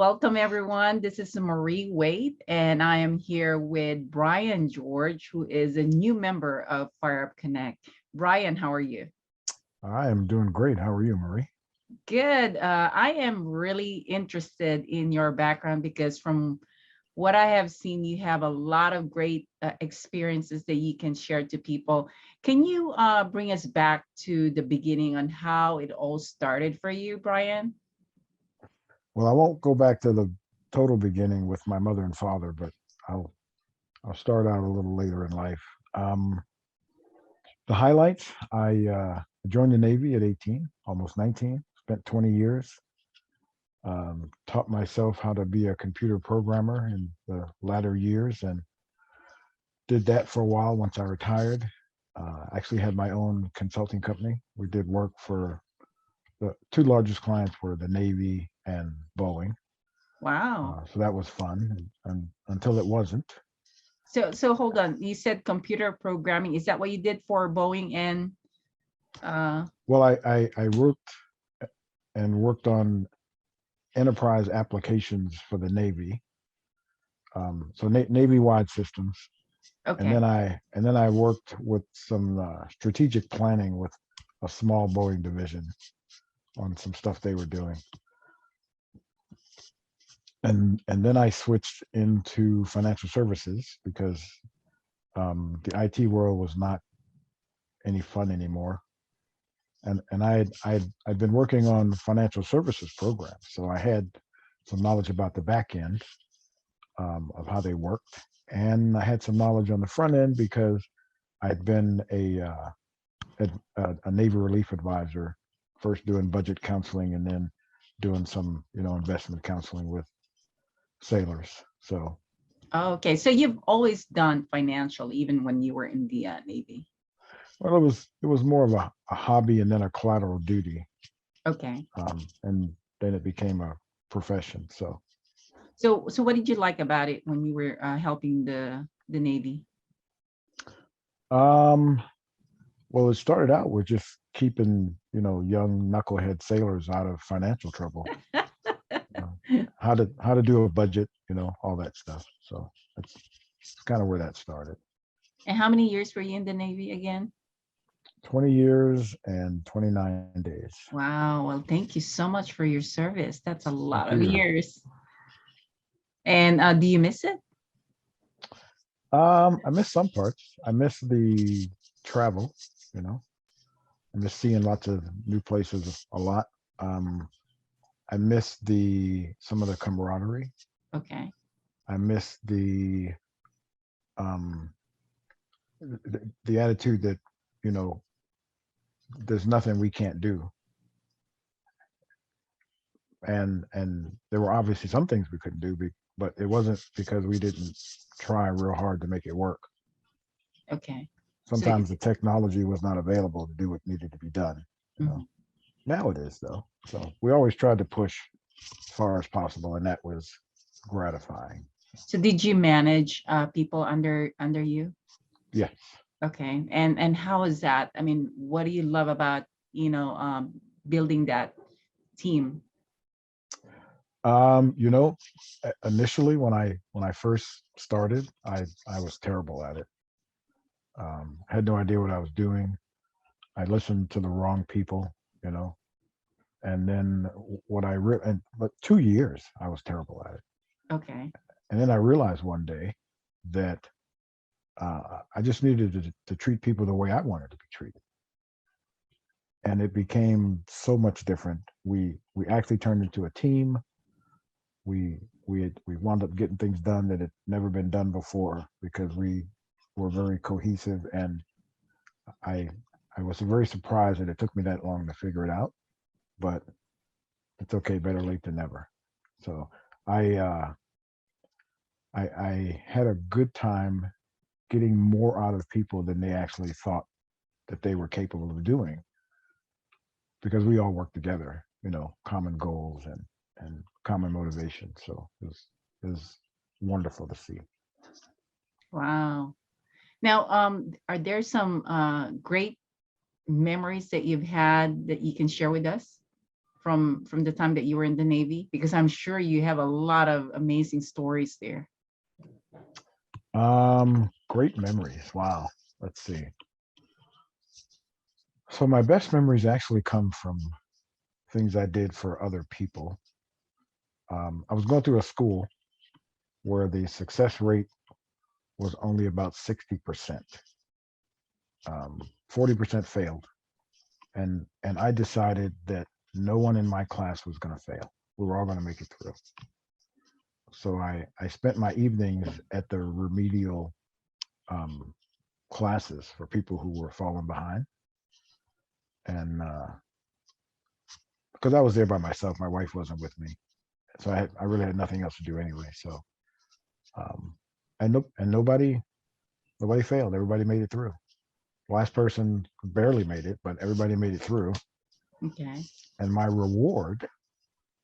Welcome, everyone. This is Marie Waite, and I am here with Brian George, who is a new member of Fire Up Connect. Brian, how are you? I am doing great. How are you, Marie? Good. I am really interested in your background because from what I have seen, you have a lot of great experiences that you can share to people. Can you bring us back to the beginning on how it all started for you, Brian? Well, I won't go back to the total beginning with my mother and father, but I'll I'll start out a little later in life. Um, the highlights: I joined the Navy at 18, almost 19. Spent 20 years. Taught myself how to be a computer programmer in the latter years, and did that for a while. Once I retired, actually had my own consulting company. We did work for the two largest clients were the Navy and Boeing. Wow. So that was fun, and until it wasn't. So hold on. You said computer programming. Is that what you did for Boeing and Well, I worked on enterprise applications for the Navy, so Navy-wide systems, and okay. then I worked with some strategic planning with a small Boeing division on some stuff they were doing, and then I switched into financial services because the IT world was not any fun anymore. And I'd been working on financial services programs, so I had some knowledge about the back end of how they worked, and I had some knowledge on the front end because I'd been a Navy relief advisor, first doing budget counseling and then doing some investment counseling with sailors. So Okay. So you've always done financial, even when you were in the Navy. well, it was more of a hobby and then a collateral duty, Okay. and then it became a profession. So So what did you like about it when you were helping the Navy? um, well, it started out with just keeping young knucklehead sailors out of financial trouble. How to do a budget, all that stuff. So that's kind of where that started. And how many years were you in the Navy again? 20 years and 29 days. Wow. Well, thank you so much for your service. That's a Thank lot of you. years. And do you miss it? I miss some parts. I miss the travel, you know. I miss seeing lots of new places a lot. Um, I miss the some of the camaraderie. Okay. I miss um, the attitude that you know there's nothing we can't do, and there were obviously some things we couldn't do, but it wasn't because we didn't try real hard to make it work. Okay. So, Sometimes the technology was not available to do what needed to be done. You know, mhm. now it is though. So we always tried to push as far as possible, and that was gratifying. So did you manage people under you? Yes. Okay. And how is that? I mean, what do you love about, building that team? You know, initially when I first started, I was terrible at it. Had no idea what I was doing. I listened to the wrong people, you know, and then what I re- and but 2 years I was terrible at it, Okay. and then I realized one day that I just needed to treat people the way I wanted to be treated, and it became so much different. We actually turned into a team. We wound up getting things done that had never been done before because we were very cohesive, and I I was very surprised that it took me that long to figure it out, but it's okay, better late than never. So I uh, I had a good time getting more out of people than they actually thought that they were capable of doing because we all work together, common goals and common motivation. So it was wonderful to see. Wow. Now, are there some great memories that you've had that you can share with us? from the time that you were in the Navy? Because I'm sure you have a lot of amazing stories there. Great memories. Wow. Let's see. So my best memories actually come from things I did for other people. I was going through a school where the success rate was only about 60%. 40% failed. And I decided that no one in my class was going to fail. We were all going to make it through. So I spent my evenings at the remedial classes for people who were falling behind. And because I was there by myself, my wife wasn't with me. So I really had nothing else to do anyway. So, and nobody failed. Everybody made it through. Last person barely made it, but everybody made it through. Okay. And my reward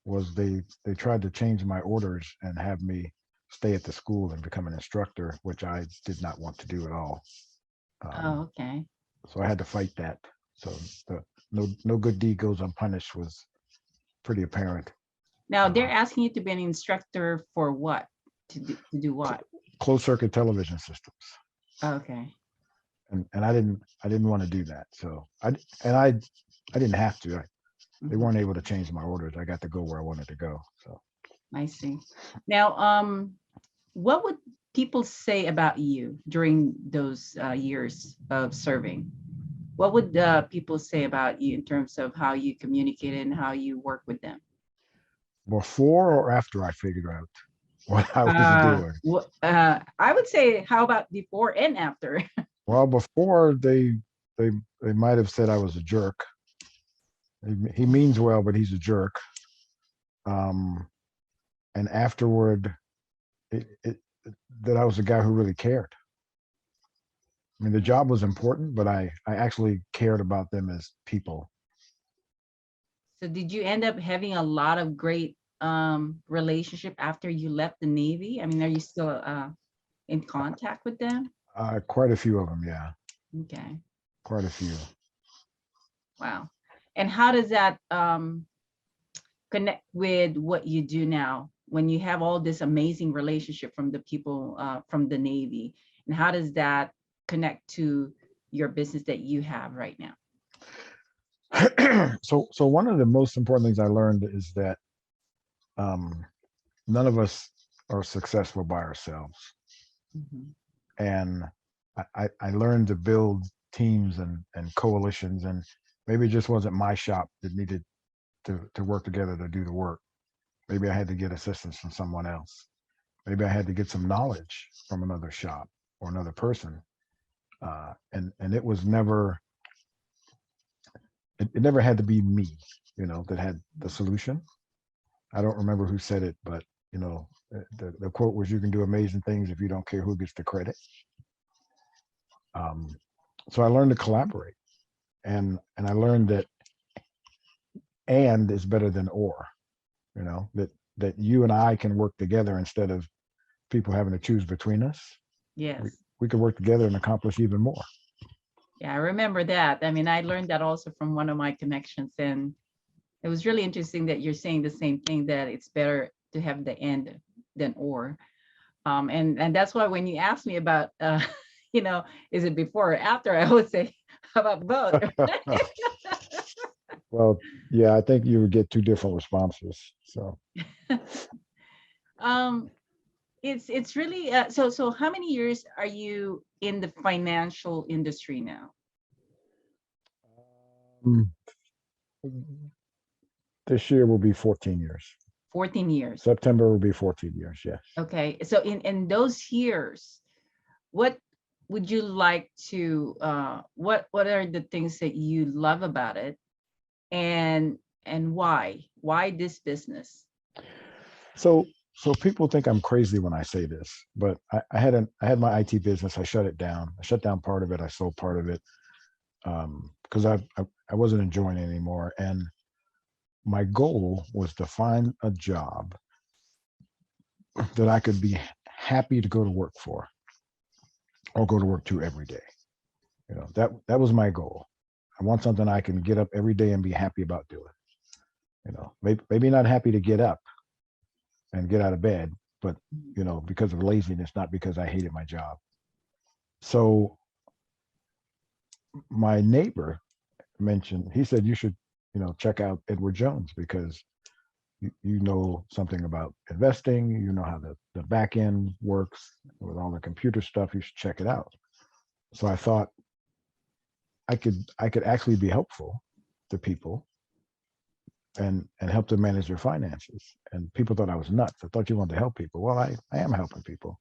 was they tried to change my orders and have me stay at the school and become an instructor, which I did not want to do at all. Oh, okay. So I had to fight that. So the no good deed goes unpunished was pretty apparent. Now they're asking you to be an instructor for what? To do what? Closed circuit television systems. Okay. And I didn't want to do that. So I didn't have to. They Mhm. weren't able to change my orders. I got to go where I wanted to go. So I see. Now, what would people say about you during those years of serving? What would people say about you in terms of how you communicated and how you work with them? before or after I figured out what I was doing? I would say, how about before and after? Well, before they might have said I was a jerk. He means well, but he's a jerk. Um, and afterward, it that I was a guy who really cared. I mean, the job was important, but I actually cared about them as people. So did you end up having a lot of great relationship after you left the Navy? I mean, are you still in contact with them? Quite a few of them, yeah, Okay. quite a few. Wow. And how does that connect with what you do now when you have all this amazing relationship from the people from the Navy? And how does that connect to your business that you have right now? So one of the most important things I learned is that um, none of us are successful by ourselves, Mhm. and I learned to build teams and coalitions, and maybe it just wasn't my shop that needed to work together to do the work. Maybe I had to get assistance from someone else. Maybe I had to get some knowledge from another shop or another person. And it was never, it never had to be me, that had the solution. I don't remember who said it, but the quote was, "You can do amazing things if you don't care who gets the credit." Um, so I learned to collaborate, and I learned that "and" is better than "or." That you and I can work together instead of people having to choose between us. We Yes. we could work together and accomplish even more. Yeah, I remember that. I mean, I learned that also from one of my connections, and it was really interesting that you're saying the same thing, that it's better to have the "and" than "or." And that's why when you ask me about, is it before or after, I would say, how about both? Well, yeah, I think you would get two different responses. So um, it's really so. How many years are you in the financial industry now? um, this year will be 14 years. 14 years. September will be 14 years. Yes. Okay, so in those years, what would you like to what are the things that you love about it, and why this business? So people think I'm crazy when I say this, but I had my IT business. I shut it down. I shut down part of it. I sold part of it because I wasn't enjoying it anymore. And my goal was to find a job that I could be happy to go to work for or go to work to every day. That was my goal. I want something I can get up every day and be happy about doing. maybe not happy to get up and get out of bed, but because of laziness, not because I hated my job. So my neighbor mentioned, he said, you should, check out Edward Jones because you know something about investing, you know how the back end works with all the computer stuff, you should check it out. So I thought I could actually be helpful to people and help them manage their finances. And people thought I was nuts. I thought you wanted to help people. Well, I am helping people.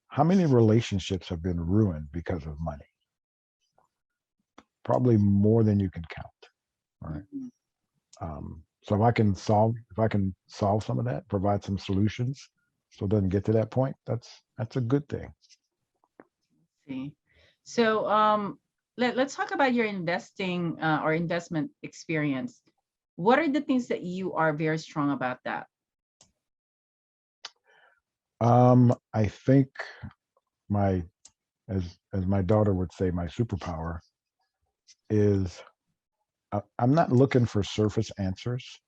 How many relationships have been ruined because of money? Probably more than you can count. Right. So if I can solve some of that, provide some solutions, so it doesn't get to that point, that's a good thing. See, so let's talk about your investing or investment experience. What are the things that you are very strong about that? I think as my daughter would say, my superpower is I'm not looking for surface answers.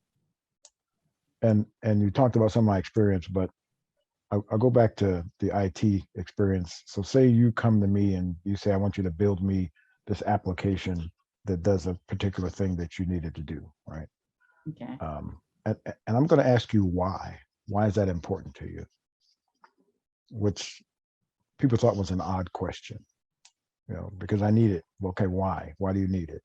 And you talked about some of my experience, but I'll go back to the IT experience. So say you come to me and you say, I want you to build me this application that does a particular thing that you needed to do, right? Okay. And I'm going to ask you why. Why is that important to you? Which people thought was an odd question, because I need it. Okay, why? Why do you need it?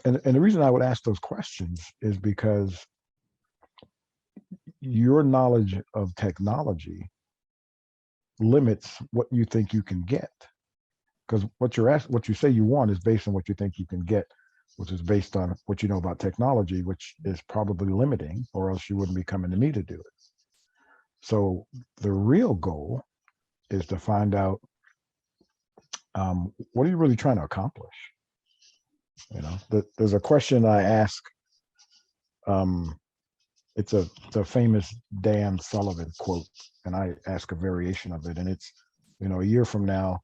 And the reason I would ask those questions is because your knowledge of technology limits what you think you can get. Because what you say you want is based on what you think you can get, which is based on what you know about technology, which is probably limiting, or else you wouldn't be coming to me to do it. So the real goal is to find out what are you really trying to accomplish. There's a question I ask. It's a famous Dan Sullivan quote, and I ask a variation of it. And it's, a year from now,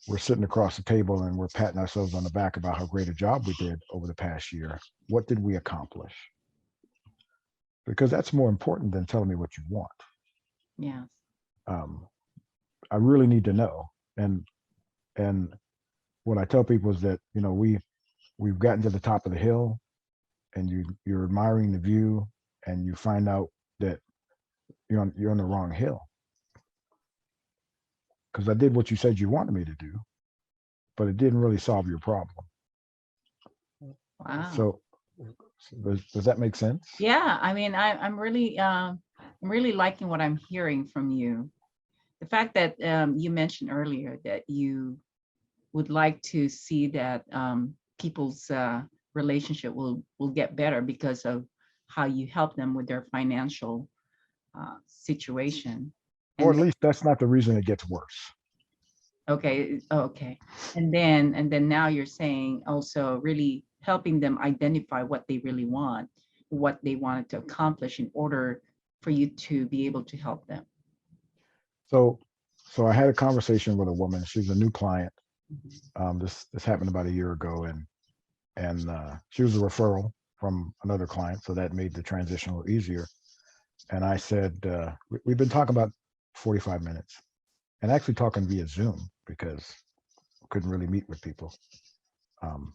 we're sitting across the table and we're patting ourselves on the back about how great a job we did over the past year. What did we accomplish? Because that's more important than telling me what you want. Yes. I really need to know. And what I tell people is that, we've gotten to the top of the hill and you're admiring the view and you find out that you're on the wrong hill. Because I did what you said you wanted me to do, but it didn't really solve your problem. Wow. So does that make sense? Yeah, I mean, I'm really liking what I'm hearing from you. The fact that you mentioned earlier that you would like to see that people's relationship will get better because of how you help them with their financial situation. Or at least that's not the reason it gets worse. Okay. And then now you're saying also really helping them identify what they really want, what they wanted to accomplish in order for you to be able to help them. So I had a conversation with a woman. She's a new client. This happened about a year ago, and she was a referral from another client, so that made the transition a little easier. And I said, we've been talking about 45 minutes, and actually talking via Zoom because I couldn't really meet with people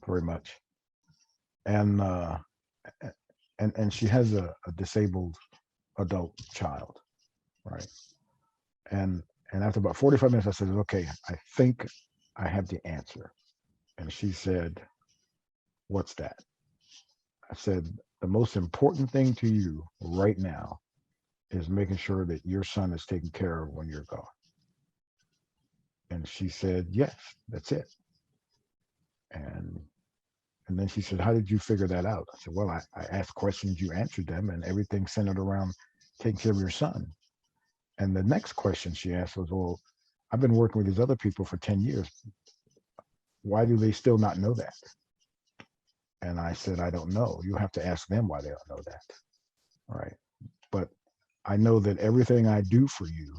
very much. And she has a disabled adult child, right? And after about 45 minutes, I said, okay, I think I have the answer. And she said, what's that? I said, the most important thing to you right now is making sure that your son is taken care of when you're gone. And she said, yes, that's it. And then she said, how did you figure that out? I said, well, I asked questions, you answered them, and everything centered around taking care of your son. And the next question she asked was, well, I've been working with these other people for 10 years. Why do they still not know that? And I said, I don't know. You have to ask them why they don't know that. All right. But I know that everything I do for you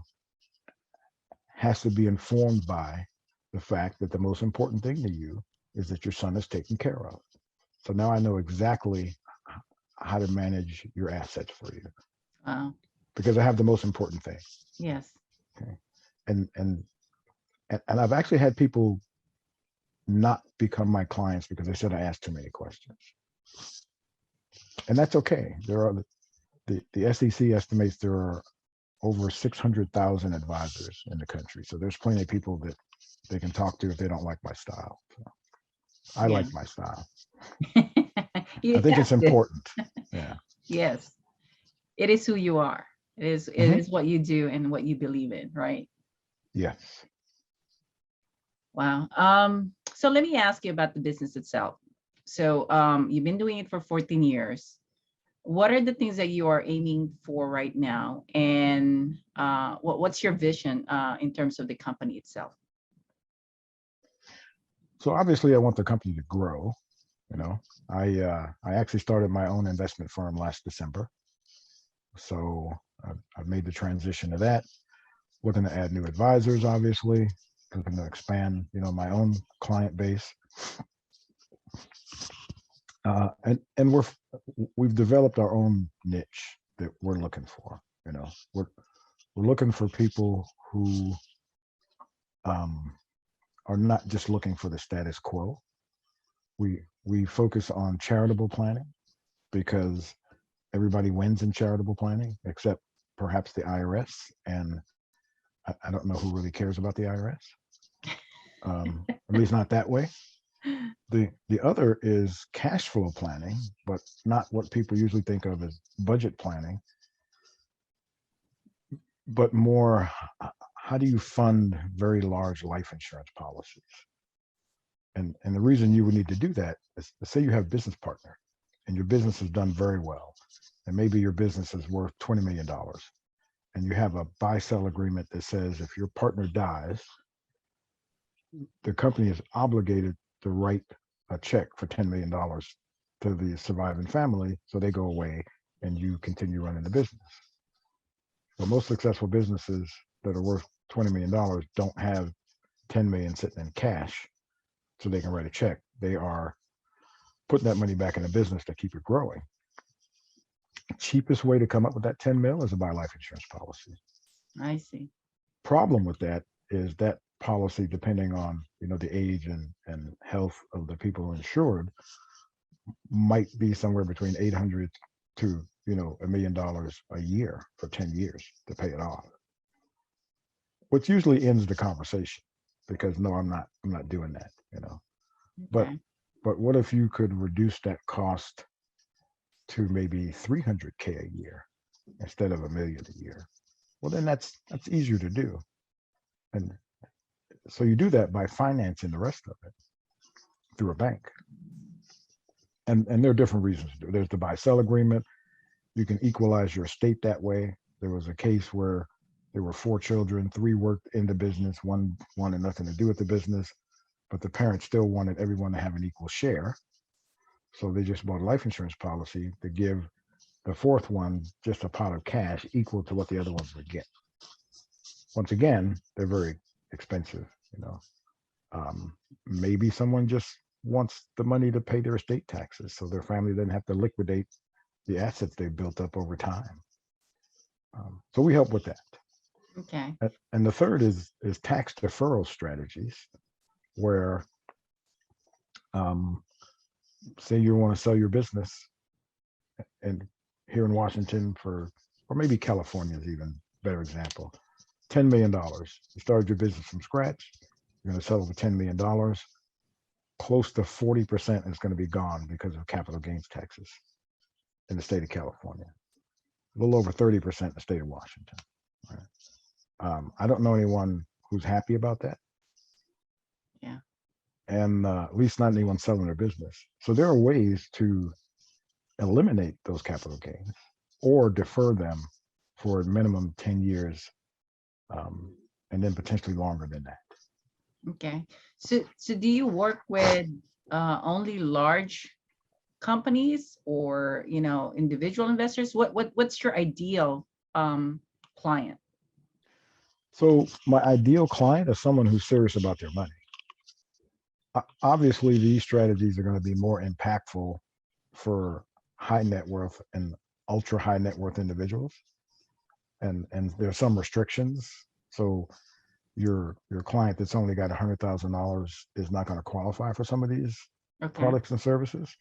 has to be informed by the fact that the most important thing to you is that your son is taken care of. So now I know exactly how to manage your assets for you Wow. because I have the most important thing. Yes. Okay. And I've actually had people not become my clients because they said I asked too many questions. And that's okay. There are the SEC estimates there are over 600,000 advisors in the country. So there's plenty of people that they can talk to if they don't like my style. So I Yeah. like my style. You I think have it's to. important. Yeah. Yes. It is who you are. It Hmm. is what you do and what you believe in, right? Yes. Wow. So let me ask you about the business itself. So you've been doing it for 14 years. What are the things that you are aiming for right now? And what's your vision in terms of the company itself? So obviously I want the company to grow. You know, I actually started my own investment firm last December. So I've made the transition to that. Looking to add new advisors, obviously, looking to expand, my own client base. And we've developed our own niche that we're looking for. We're looking for people who um, are not just looking for the status quo. We focus on charitable planning because everybody wins in charitable planning except perhaps the IRS, and I don't know who really cares about the IRS. At least not that way. The other is cash flow planning, but not what people usually think of as budget planning, but more how do you fund very large life insurance policies? And the reason you would need to do that is to say you have a business partner and your business has done very well, and maybe your business is worth $20 million, and you have a buy-sell agreement that says if your partner dies, the company is obligated to write a check for $10 million to the surviving family so they go away and you continue running the business. So most successful businesses that are worth $20 million don't have 10 million sitting in cash so they can write a check. They are putting that money back in the business to keep it growing. The cheapest way to come up with that 10 mil is to buy a life insurance policy. I see. Problem with that is that policy, depending on the age and health of the people insured, might be somewhere between 800 to $1 million a year for 10 years to pay it off, which usually ends the conversation because no, I'm not doing that. But Okay. what if you could reduce that cost to maybe 300K a year instead of $1 million a year? Well, then that's easier to do. And so you do that by financing the rest of it through a bank. And there are different reasons to do it. There's the buy-sell agreement. You can equalize your estate that way. There was a case where there were 4 children, 3 worked in the business, 1 wanted nothing to do with the business, but the parents still wanted everyone to have an equal share. So they just bought a life insurance policy to give the 4th one just a pot of cash equal to what the other ones would get. Once again, they're very expensive. Maybe someone just wants the money to pay their estate taxes so their family doesn't have to liquidate the assets they've built up over time. So we help with that. Okay. And the third is tax deferral strategies, where say you want to sell your business, and here in Washington or maybe California is even a better example, $10 million. You started your business from scratch. You're going to sell for $10 million. Close to 40% is going to be gone because of capital gains taxes in the state of California. A little over 30% in the state of Washington. Right? I don't know anyone who's happy about that. Yeah. And at least not anyone selling their business. So there are ways to eliminate those capital gains or defer them for a minimum 10 years, and then potentially longer than that. Okay. So do you work with only large companies or individual investors? What's your ideal client? So my ideal client is someone who's serious about their money. Obviously, these strategies are going to be more impactful for high net worth and ultra high net worth individuals, and there's some restrictions. So your client that's only got $100,000 is not going to qualify for some of these Okay. products and services.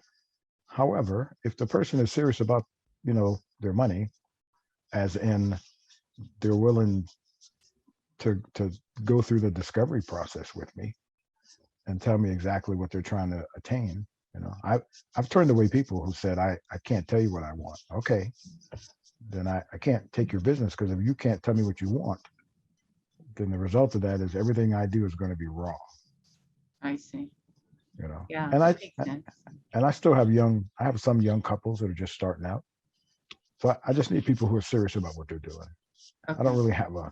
However, if the person is serious about their money, as in they're willing to go through the discovery process with me and tell me exactly what they're trying to attain. I've turned away people who said, I can't tell you what I want. Okay, then I can't take your business, because if you can't tell me what you want, then the result of that is everything I do is going to be wrong. I see. Yeah, And that makes sense. I still have some young couples that are just starting out. So I just need people who are serious about what they're doing. I don't Okay. really have a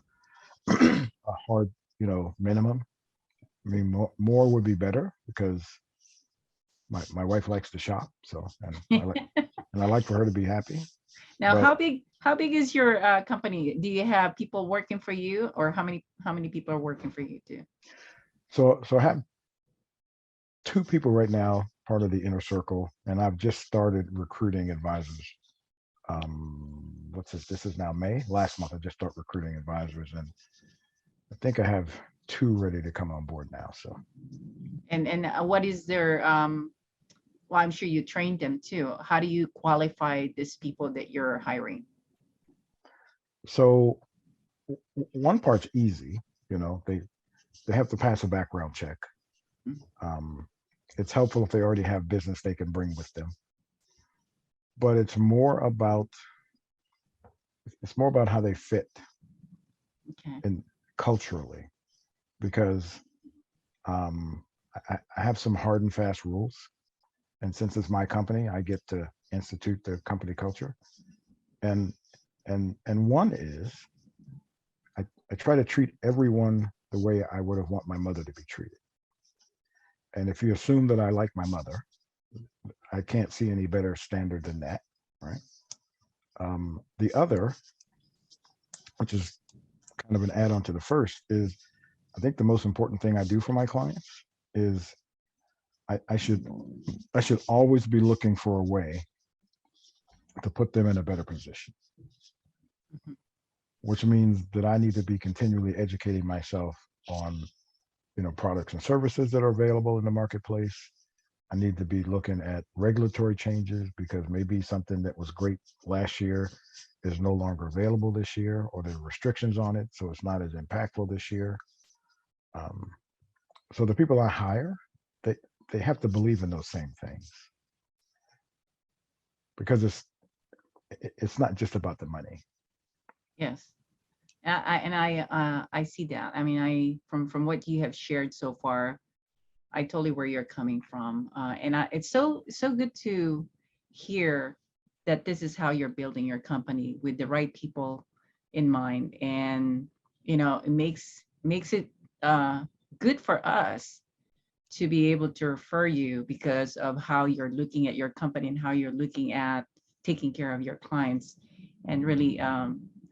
hard, minimum. I mean, more would be better, because my wife likes to shop. So, and I like for her to be happy. Now, But how big is your company? Do you have people working for you, or how many people are working for you too? so I have two people right now, part of the inner circle, and I've just started recruiting advisors. What's this? This is now May. Last month, I just started recruiting advisors, and I think I have two ready to come on board now. So, And what is their well, I'm sure you trained them too. How do you qualify these people that you're hiring? so one part's easy. They have to pass a background check. Mm. Um, it's helpful if they already have business they can bring with them, but it's more about how they fit Okay. and culturally, because um, I have some hard and fast rules, and since it's my company, I get to institute the company culture. And one is, I try to treat everyone the way I would have want my mother to be treated. And if you assume that I like my mother, I can't see any better standard than that, right? The other, which is kind of an add-on to the first, is I think the most important thing I do for my clients is I should always be looking for a way to put them in a better position, Mhm. which means that I need to be continually educating myself on products and services that are available in the marketplace. I need to be looking at regulatory changes, because maybe something that was great last year is no longer available this year, or there are restrictions on it, so it's not as impactful this year. Um, so the people I hire, they they have to believe in those same things, because it's not just about the money. Yes. I see that. I mean, I from what you have shared so far, I totally where you're coming from. It's so good to hear that this is how you're building your company with the right people in mind. And it makes it good for us to be able to refer you because of how you're looking at your company and how you're looking at taking care of your clients, and really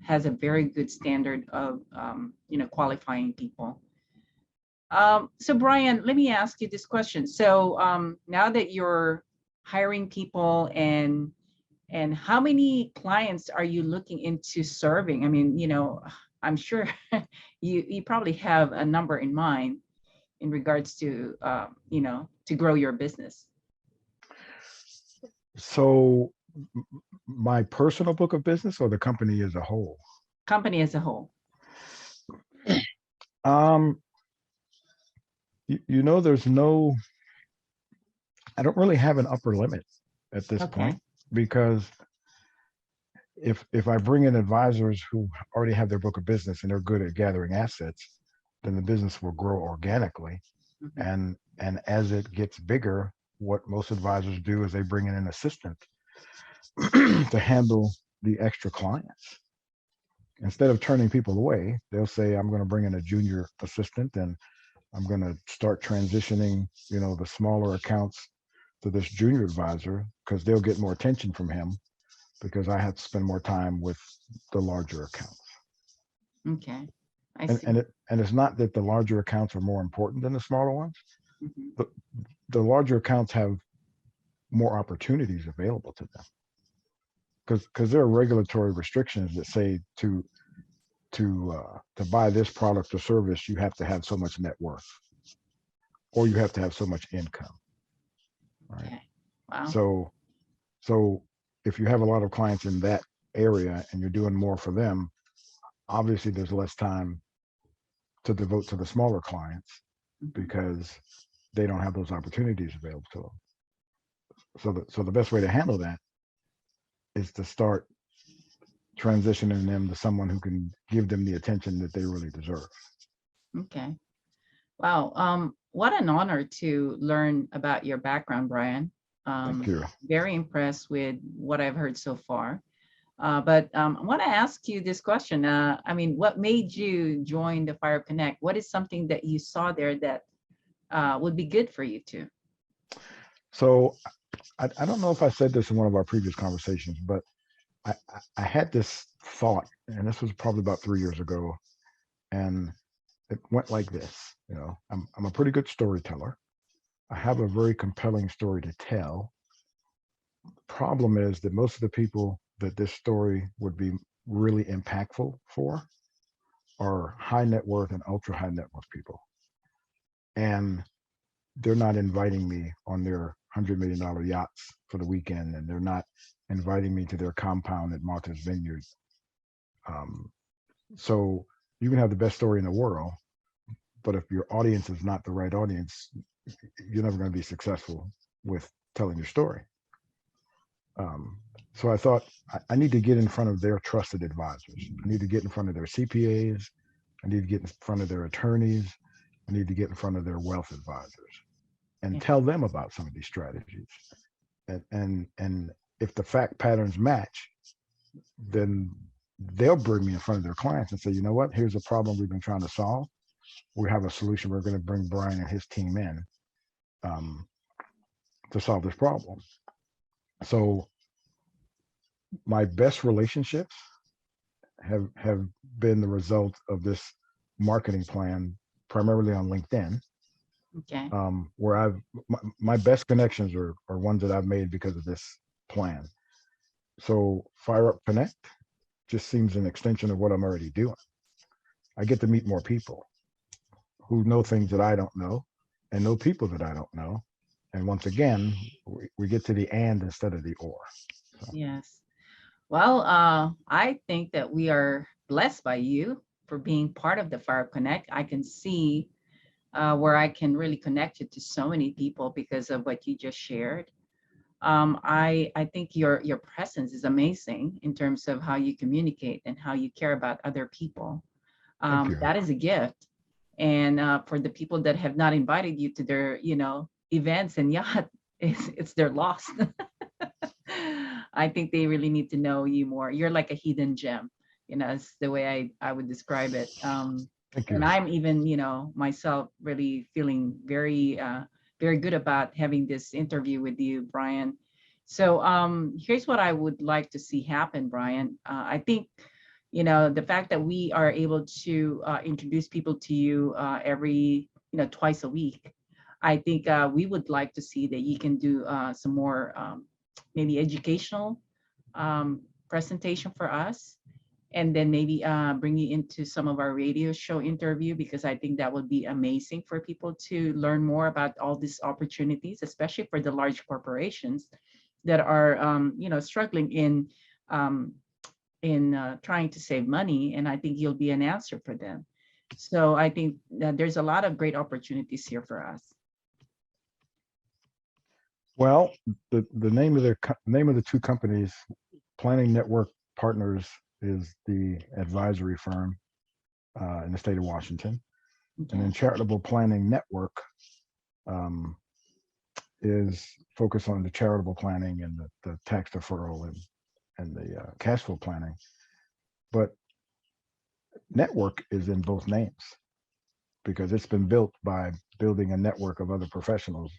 has a very good standard of qualifying people. So Brian, let me ask you this question. So now that you're hiring people, and how many clients are you looking into serving? I mean, I'm sure you probably have a number in mind in regards to to grow your business. So my personal book of business, or the company as a whole? Company as a whole. Um, there's no, I don't really have an upper limit at this Okay. point, because if I bring in advisors who already have their book of business and they're good at gathering assets, then the business will grow organically. Mhm. And as it gets bigger, what most advisors do is they bring in an assistant to handle the extra clients. Instead of turning people away, they'll say, I'm going to bring in a junior assistant, and I'm going to start transitioning, the smaller accounts to this junior advisor, because they'll get more attention from him, because I have to spend more time with the larger accounts. Okay. I And see. and it's not that the larger accounts are more important than the smaller ones. Mhm. the, the larger accounts have more opportunities available to them because there are regulatory restrictions that say to buy this product or service you have to have so much net worth or you have to have so much income, right? Okay. Wow. So so if you have a lot of clients in that area and you're doing more for them, obviously there's less time to devote to the smaller clients Mhm. because they don't have those opportunities available to them. So the best way to handle that is to start transitioning them to someone who can give them the attention that they really deserve. Okay. Wow. What an honor to learn about your background, Brian. Thank Um, you. Very impressed with what I've heard so far. But I want to ask you this question. I mean, what made you join the Fire Connect? What is something that you saw there that would be good for you too? So I don't know if I said this in one of our previous conversations, but I had this thought, and this was probably about 3 years ago, and it went like this. I'm a pretty good storyteller. I have a very compelling story to tell. Problem is that most of the people that this story would be really impactful for are high net worth and ultra high net worth people. And they're not inviting me on their $100 million yachts for the weekend, and they're not inviting me to their compound at Martha's Vineyard. Um, so you can have the best story in the world, but if your audience is not the right audience, you're never going to be successful with telling your story. Um, so I thought I need to get in front of their trusted advisors. I need to get in front of their CPAs. I need to get in front of their attorneys. I need to get in front of their wealth advisors and Yeah. tell them about some of these strategies. And if the fact patterns match, then they'll bring me in front of their clients and say, you know what, here's a problem we've been trying to solve. We have a solution. We're going to bring Brian and his team in um, to solve this problem. So my best relationships have been the result of this marketing plan, primarily on LinkedIn, Okay. where my best connections are ones that I've made because of this plan. So Fire Up Connect just seems an extension of what I'm already doing. I get to meet more people who know things that I don't know and know people that I don't know. And once again, we get to the and instead of the or. So, Yes. Well, I think that we are blessed by you for being part of the Fire Connect. I can see where I can really connect you to so many people because of what you just shared. I think your presence is amazing in terms of how you communicate and how you care about other people. thank you. That is a gift. And for the people that have not invited you to their, events and yacht, it's their loss. I think they really need to know you more. You're like a hidden gem, it's the way I would describe it. Thank And you. I'm even, myself really feeling very good about having this interview with you, Brian. So here's what I would like to see happen, Brian. I think, the fact that we are able to introduce people to you every, twice a week. I think we would like to see that you can do some more maybe educational presentation for us, and then maybe bring you into some of our radio show interview, because I think that would be amazing for people to learn more about all these opportunities, especially for the large corporations that are, struggling um, in trying to save money. And I think you'll be an answer for them. So I think that there's a lot of great opportunities here for us. Well, the name of the two companies, Planning Network Partners, is the advisory firm in the state of Washington, and Okay. then Charitable Planning Network um, is focused on the charitable planning and the tax deferral and the cash flow planning. But network is in both names because it's been built by building a network of other professionals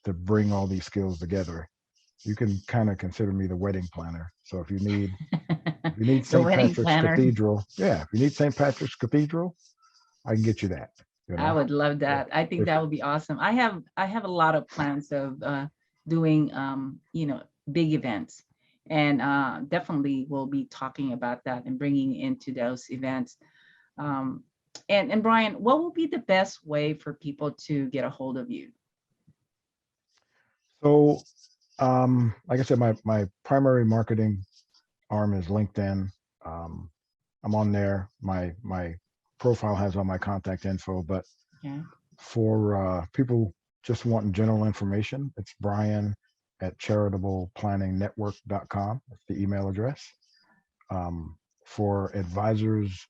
to bring all these skills together. You can kind of consider me the wedding planner. So if you need The St. wedding Patrick's planner. Cathedral, yeah, if you need St. Patrick's Cathedral, I can get you that. you I know. would love that. I think If that would be awesome. I have a lot of plans of doing big events, and definitely we'll be talking about that and bringing into those events. Um, and Brian, what will be the best way for people to get a hold of you? so, like I said, my primary marketing arm is LinkedIn. Um, I'm on there. My profile has all my contact info, but Yeah. for people just wanting general information, it's Brian at charitableplanningnetwork.com. That's the email address. For advisors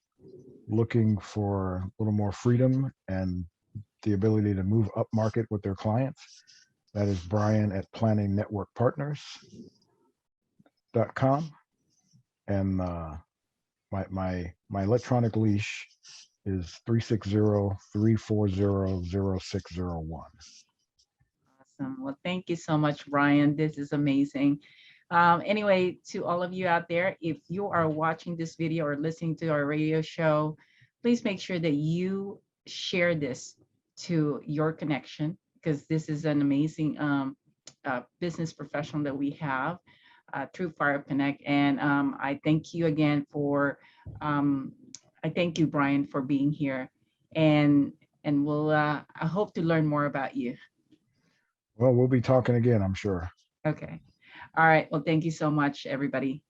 looking for a little more freedom and the ability to move up market with their clients, that is Brian at planningnetworkpartners.com. And my electronic leash is 360-340-0601. Awesome. Well, thank you so much, Brian. This is amazing. Anyway, to all of you out there, if you are watching this video or listening to our radio show, please make sure that you share this to your connection, because this is an amazing business professional that we have through Fire Connect. And um, I thank you, Brian, for being here. And I hope to learn more about you. Well, we'll be talking again, I'm sure. Okay. All right. Well, thank you so much, everybody.